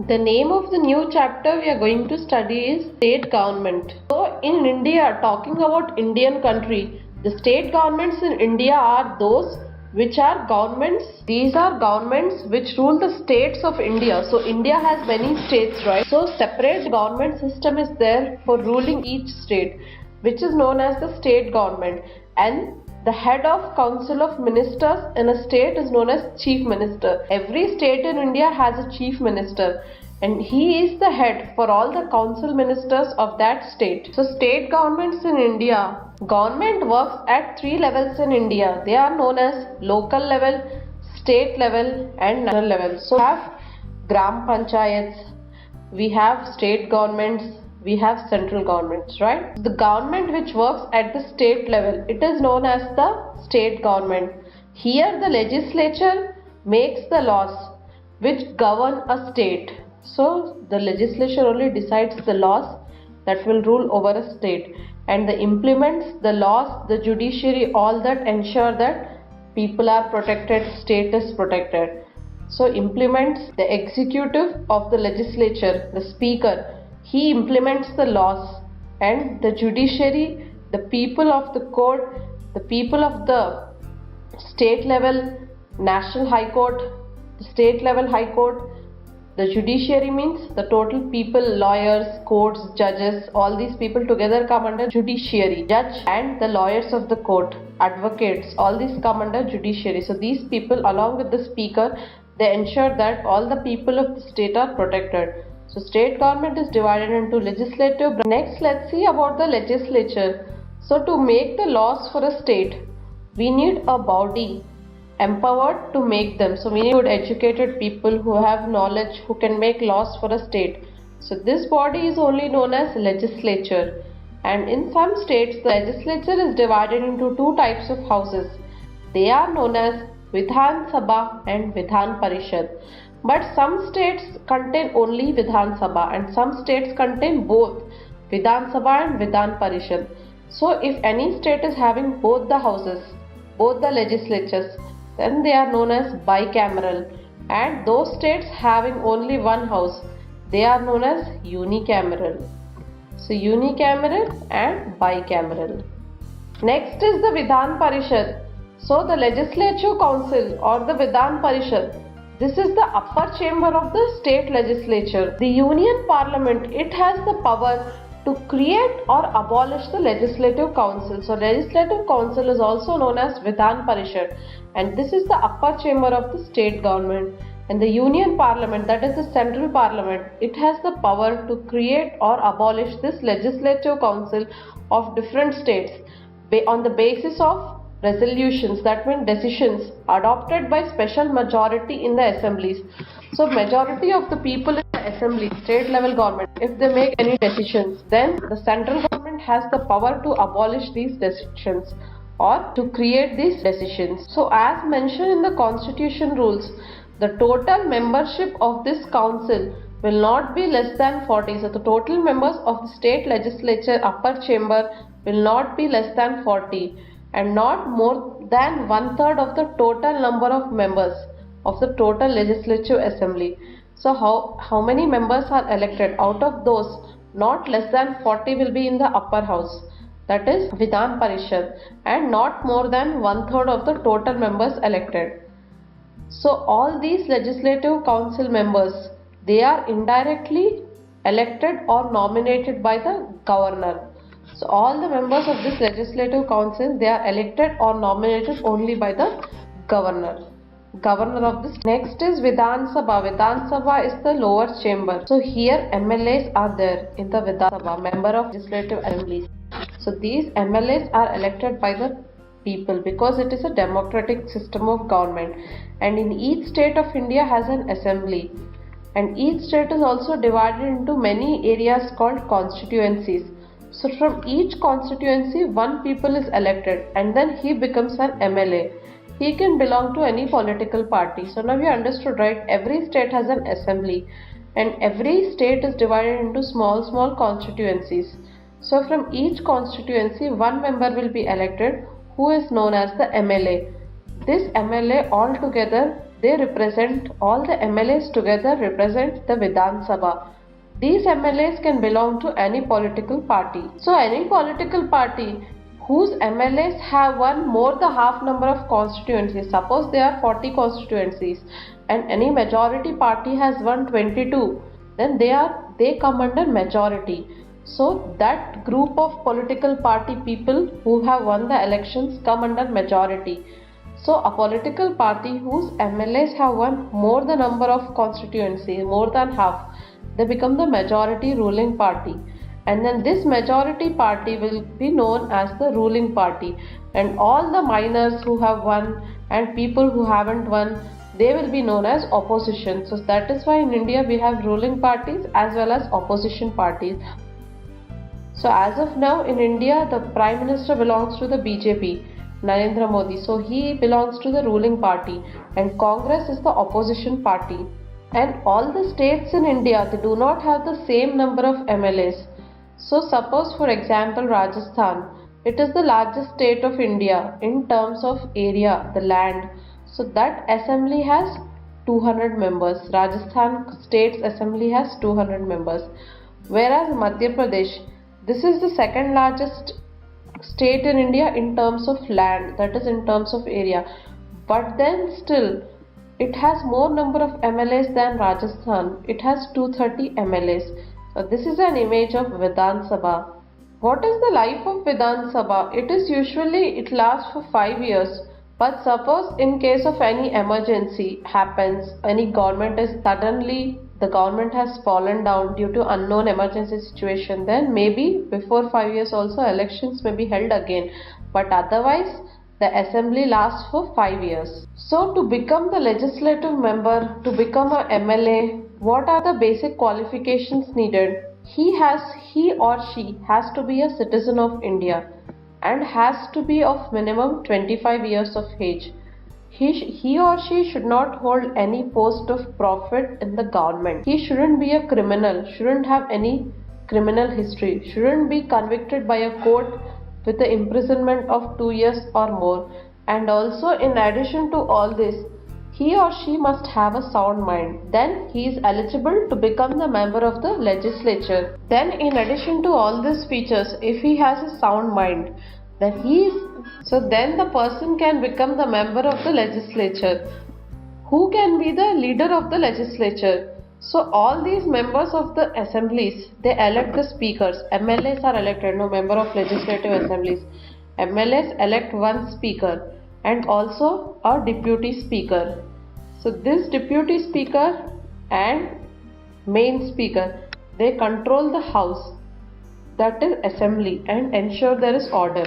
The name of the new chapter we are going to study is state government. So in India, talking about Indian country, the state governments in India are those which are governments. These are governments which rule the states of India. So India has many states, right? So separate government system is there for ruling each state, which is known as the state government. And the head of Council of Ministers in a state is known as Chief Minister. Every state in India has a Chief Minister and he is the head for all the council ministers of that state. So state governments in India, government works at three levels in India. They are known as local level, state level and national level. So we have Gram Panchayats, we have state governments, we have central governments, right? The government which works at the state level, it is known as the state government. Here the legislature makes the laws which govern a state. So the legislature only decides the laws that will rule over a state, and the implements the laws, the judiciary, all that ensure that people are protected, state is protected. So implements the executive of the legislature, the speaker, he implements the laws, and the judiciary, the people of the court, the people of the state level, national high court, the state level high court, the judiciary means the total people, lawyers, courts, judges, all these people together come under judiciary. Judge and the lawyers of the court, advocates, all these come under judiciary. So these people along with the speaker, they ensure that all the people of the state are protected. So state government is divided into legislative. Next, let's see about the legislature. So to make the laws for a state, we need a body empowered to make them. So we need educated people who have knowledge, who can make laws for a state. So this body is only known as legislature. And in some states, the legislature is divided into two types of houses. They are known as Vidhan Sabha and Vidhan Parishad. But some states contain only Vidhan Sabha and some states contain both Vidhan Sabha and Vidhan Parishad. So if any state is having both the houses, both the legislatures, then they are known as bicameral, and those states having only one house, they are known as unicameral. So unicameral and bicameral. Next is the Vidhan Parishad. So the Legislative Council or the Vidhan Parishad, this is the upper chamber of the state legislature. The Union Parliament, it has the power to create or abolish the Legislative Council. So Legislative Council is also known as Vidhan Parishad, and this is the upper chamber of the state government. And the Union Parliament, that is the central parliament, it has the power to create or abolish this Legislative Council of different states on the basis of resolutions, that means decisions adopted by special majority in the assemblies. So majority of the people in the assembly, state level government, if they make any decisions, then the central government has the power to abolish these decisions or to create these decisions. So as mentioned in the constitution rules, the total membership of this council will not be less than 40. So the total members of the state legislature upper chamber will not be less than 40 and not more than 1/3 of the total number of members of the total legislative assembly. So how many members are elected? Out of those, not less than 40 will be in the upper house, that is Vidhan Parishad, and not more than 1/3 of the total members elected. So all these legislative council members, they are indirectly elected or nominated by the governor. So all the members of this legislative council, they are elected or nominated only by the governor of this. Next is Vidhan Sabha. Vidhan Sabha is the lower chamber. So here MLAs are there in the Vidhan Sabha, member of legislative assemblies. So these MLAs are elected by the people because it is a democratic system of government, and in each state of India has an assembly, and each state is also divided into many areas called constituencies. So from each constituency, one people is elected and then he becomes an MLA. He can belong to any political party. So now you understood, right? Every state has an assembly and every state is divided into small constituencies. So from each constituency, one member will be elected who is known as the MLA. this MLA all together, they represent, all the MLAs together represent the Vidhan Sabha. These MLAs can belong to any political party. So any political party whose MLAs have won more the half number of constituencies, suppose there are 40 constituencies and any majority party has won 22, then they come under majority. So that group of political party people who have won the elections come under majority. So a political party whose MLAs have won more the number of constituencies, more than half, they become the majority ruling party. And then this majority party will be known as the ruling party. And all the minors who have won and people who haven't won, they will be known as opposition. So that is why in India we have ruling parties as well as opposition parties. So as of now in India, the Prime Minister belongs to the BJP, Narendra Modi. So he belongs to the ruling party and Congress is the opposition party. And all the states in India, they do not have the same number of MLAs. So suppose for example Rajasthan, it is the largest state of India in terms of area, the land. So that assembly has 200 members. Rajasthan state's assembly has 200 members. Whereas Madhya Pradesh, this is the second largest state in India in terms of land, that is in terms of area. But then still, it has more number of MLAs than Rajasthan. It has 230 MLAs. So this is an image of Vidhan Sabha. What is the life of Vidhan Sabha? It lasts for 5 years. But suppose in case of any emergency happens, any government is suddenly, the government has fallen down due to unknown emergency situation, then maybe before 5 years also elections may be held again. But otherwise, the assembly lasts for 5 years. So to become the legislative member, to become a MLA, what are the basic qualifications needed? He or she has to be a citizen of India and has to be of minimum 25 years of age. He or she should not hold any post of profit in the government. He shouldn't be a criminal, shouldn't have any criminal history, shouldn't be convicted by a court with the imprisonment of 2 years or more. And also in addition to all this, he or she must have a sound mind. Then he is eligible to become the member of the legislature. Then in addition to all these features, if he has a sound mind, then then the person can become the member of the legislature. Who can be the leader of the legislature? So all these members of the assemblies, they elect the speakers. MLAs are elected, no member of legislative assemblies. MLAs elect one speaker and also a deputy speaker. So this deputy speaker and main speaker, they control the house, that is assembly, and ensure there is order.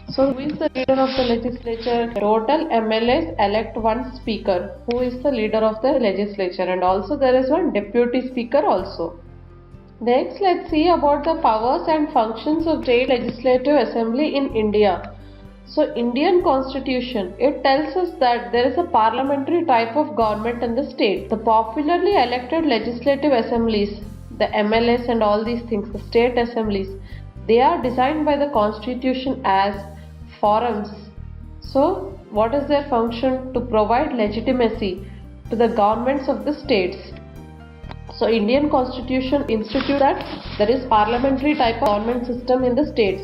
So who is the leader of the legislature? Total MLAs elect one speaker who is the leader of the legislature, and also there is one deputy speaker also. Next, let's see about the powers and functions of state legislative assembly in India. So Indian constitution, it tells us that there is a parliamentary type of government in the state. The popularly elected legislative assemblies, the MLAs and all these things, the state assemblies, they are designed by the constitution as forums. So what is their function? To provide legitimacy to the governments of the states. So Indian constitution institutes that there is parliamentary type of government system in the states.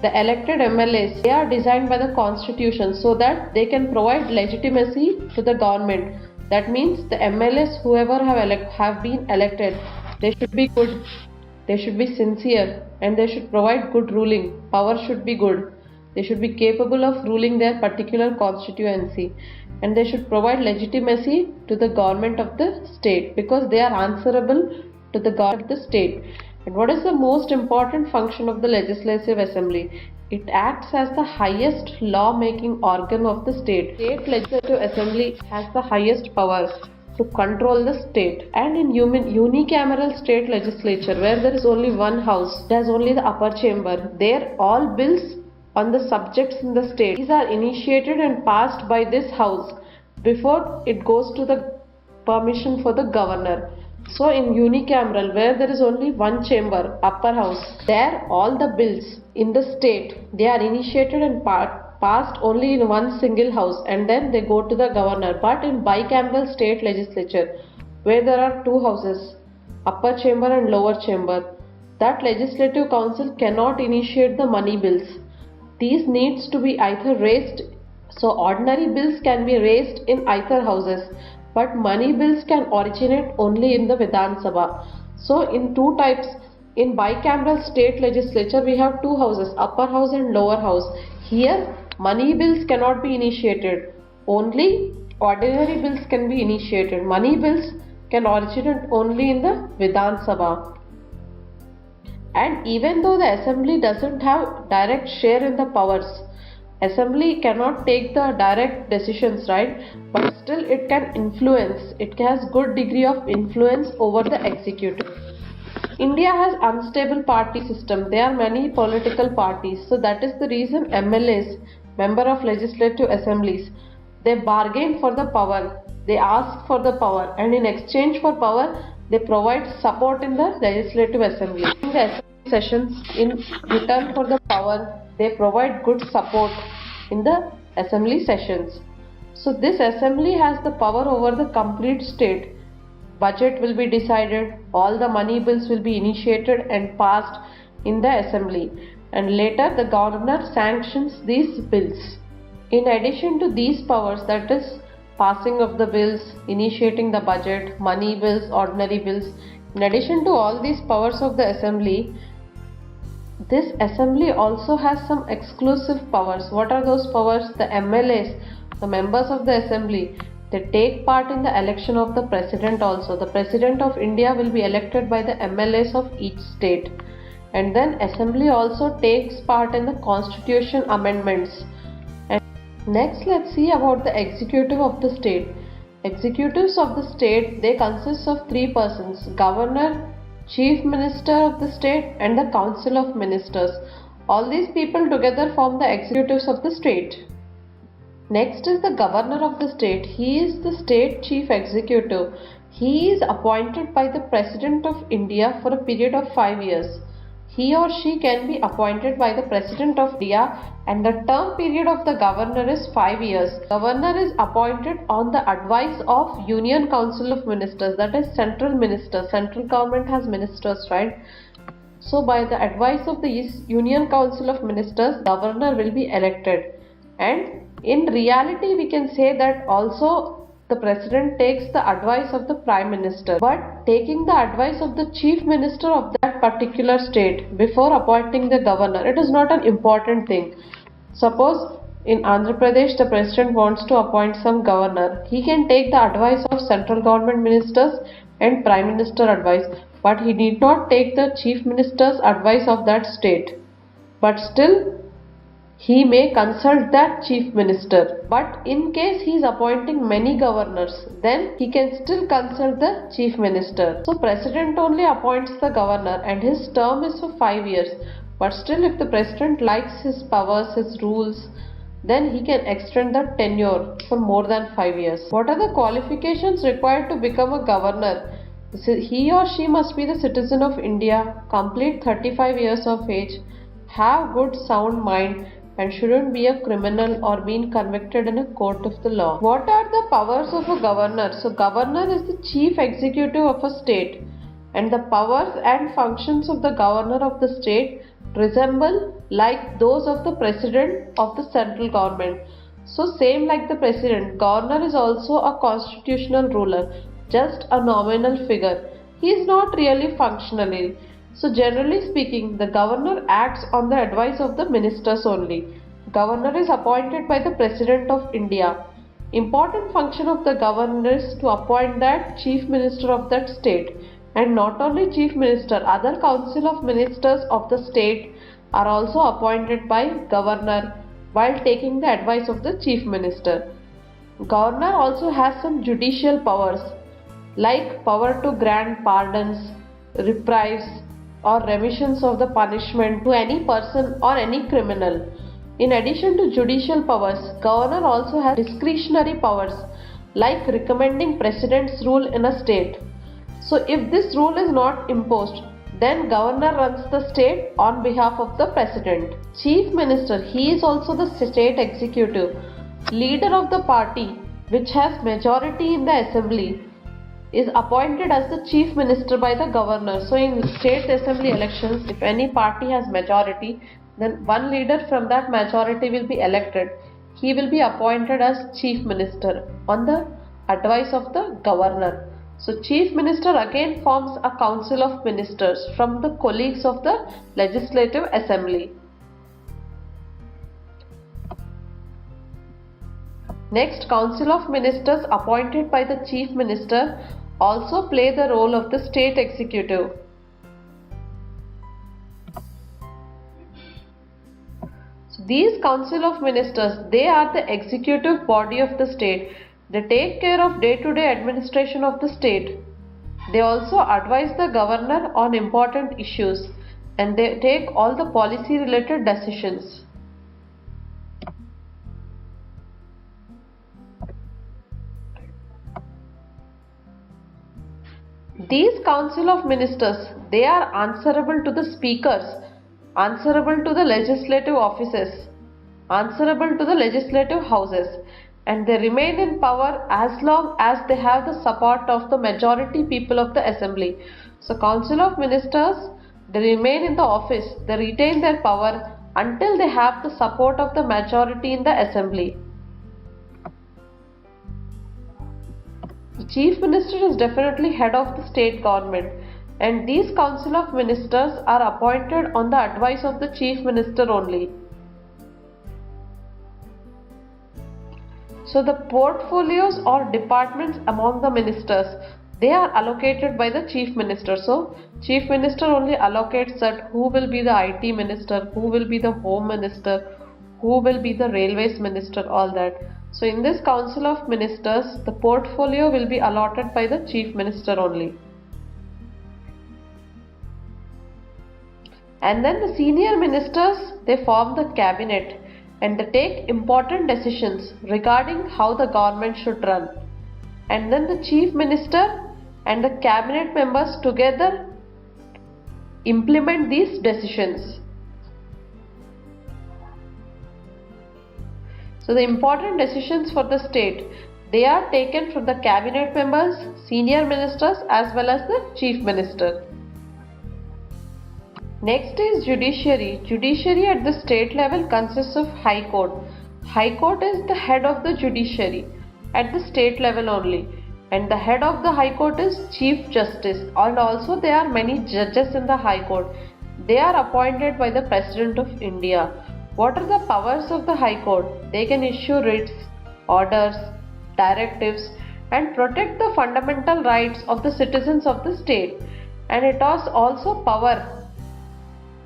The elected MLAs, they are designed by the constitution so that they can provide legitimacy to the government. That means the MLAs, whoever have been elected, they should be good, they should be sincere, and they should provide good ruling. Power should be good. They should be capable of ruling their particular constituency, and they should provide legitimacy to the government of the state because they are answerable to the government of the state. And what is the most important function of the Legislative Assembly? It acts as the highest law-making organ of the state. State Legislative Assembly has the highest powers to control the state. And in unicameral state legislature, where there is only one house, there's only the upper chamber, there all bills on the subjects in the state, these are initiated and passed by this house before it goes to the permission for the governor. So in unicameral, where there is only one chamber, upper house, there all the bills in the state, they are initiated and passed only in one single house and then they go to the governor. But in bicameral state legislature, where there are two houses, upper chamber and lower chamber, that legislative council cannot initiate the money bills. These needs to be either raised, so ordinary bills can be raised in either houses, but money bills can originate only in the Vidhan Sabha. So in two types, in bicameral state legislature we have two houses, upper house and lower house. Here money bills cannot be initiated, only ordinary bills can be initiated. Money bills can originate only in the Vidhan Sabha. And even though the assembly doesn't have direct share in the powers, assembly cannot take the direct decisions, right? But still it can influence, it has good degree of influence over the executive. India has unstable party system. There are many political parties. So that is the reason MLAs, member of legislative assemblies, they bargain for the power. They ask for the power, and in exchange for power, they provide support in the legislative assembly. In the assembly sessions, in return for the power, they provide good support in the assembly sessions. So this assembly has the power over the complete state. Budget will be decided, all the money bills will be initiated and passed in the assembly, and later the governor sanctions these bills. In addition to these powers, that is passing of the bills, initiating the budget, money bills, ordinary bills, in addition to all these powers of the assembly, this assembly also has some exclusive powers. What are those powers? The MLAs, the members of the assembly, they take part in the election of the president also. The president of India will be elected by the MLAs of each state. And then assembly also takes part in the constitution amendments. And next let's see about the executive of the state. Executives of the state, they consist of three persons: governor, chief minister of the state and the council of ministers. All these people together form the executives of the state. Next is the governor of the state. He is the state chief executive. He is appointed by the President of India for a period of 5 years. He or she can be appointed by the President of India, and the term period of the governor is 5 years. Governor is appointed on the advice of Union Council of Ministers, that is central ministers. Central government has ministers, right? So by the advice of the Union Council of Ministers, governor will be elected. And in reality, we can say that also the president takes the advice of the prime minister, but taking the advice of the chief minister of that particular state before appointing the governor, it is not an important thing. Suppose in Andhra Pradesh the president wants to appoint some governor, he can take the advice of central government ministers and prime minister advice, but he need not take the chief minister's advice of that state. But still he may consult that chief minister. But in case he is appointing many governors, then he can still consult the chief minister. So president only appoints the governor and his term is for 5 years. But still if the president likes his powers, his rules, then he can extend the tenure for more than 5 years. What are the qualifications required to become a governor? He or she must be the citizen of India, complete 35 years of age, have good sound mind, and shouldn't be a criminal or been convicted in a court of the law. What are the powers of a governor? So governor is the chief executive of a state, and the powers and functions of the governor of the state resemble like those of the president of the central government. So same like the president, governor is also a constitutional ruler, just a nominal figure. He is not really functional. So generally speaking, the governor acts on the advice of the ministers only. Governor is appointed by the President of India. Important function of the governor is to appoint that chief minister of that state. And not only chief minister, other council of ministers of the state are also appointed by governor while taking the advice of the chief minister. Governor also has some judicial powers like power to grant pardons, reprieves, or remissions of the punishment to any person or any criminal. In addition to judicial powers, governor also has discretionary powers like recommending president's rule in a state. So if this rule is not imposed, Then governor runs the state on behalf of the president. Chief minister, he is also the state executive, leader of the party which has majority in the assembly, is appointed as the chief minister by the governor. So in state assembly elections, if any party has majority, then one leader from that majority will be elected. He will be appointed as chief minister on the advice of the governor. So chief minister again forms a council of ministers from the colleagues of the legislative assembly. Next, council of ministers appointed by the chief minister also play the role of the state executive. So these council of ministers, they are the executive body of the state. They take care of day-to-day administration of the state. They also advise the governor on important issues and they take all the policy related decisions. These council of ministers, they are answerable to the speakers, answerable to the legislative offices, answerable to the legislative houses, and they remain in power as long as they have the support of the majority people of the assembly. So council of ministers, they remain in the office, they retain their power until they have the support of the majority in the assembly. The chief minister is definitely head of the state government, and these council of ministers are appointed on the advice of the chief minister only. So the portfolios or departments among the ministers, they are allocated by the chief minister. So chief minister only allocates that who will be the IT minister, who will be the home minister, who will be the railways minister, all that. So in this council of ministers, the portfolio will be allotted by the chief minister only. And then the senior ministers, they form the cabinet and they take important decisions regarding how the government should run. And then the chief minister and the cabinet members together implement these decisions. So the important decisions for the state, they are taken from the cabinet members, senior ministers as well as the chief minister. Next is judiciary. Judiciary at the state level consists of High Court. High Court is the head of the judiciary at the state level only, and the head of the High Court is Chief Justice, and also there are many judges in the High Court. They are appointed by the President of India. What are the powers of the High Court? They can issue writs, orders, directives and protect the fundamental rights of the citizens of the state, and it has also power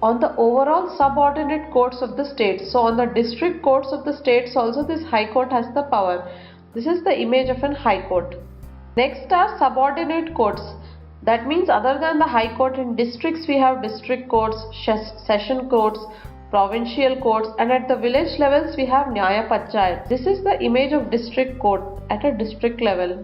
on the overall subordinate courts of the state. So on the district courts of the states also this High Court has the power. This is the image of an High Court. Next are subordinate courts. That means other than the High Court, in districts we have district courts, session courts, provincial courts, and at the village levels we have Nyaya Panchayat. This is the image of district court at a district level.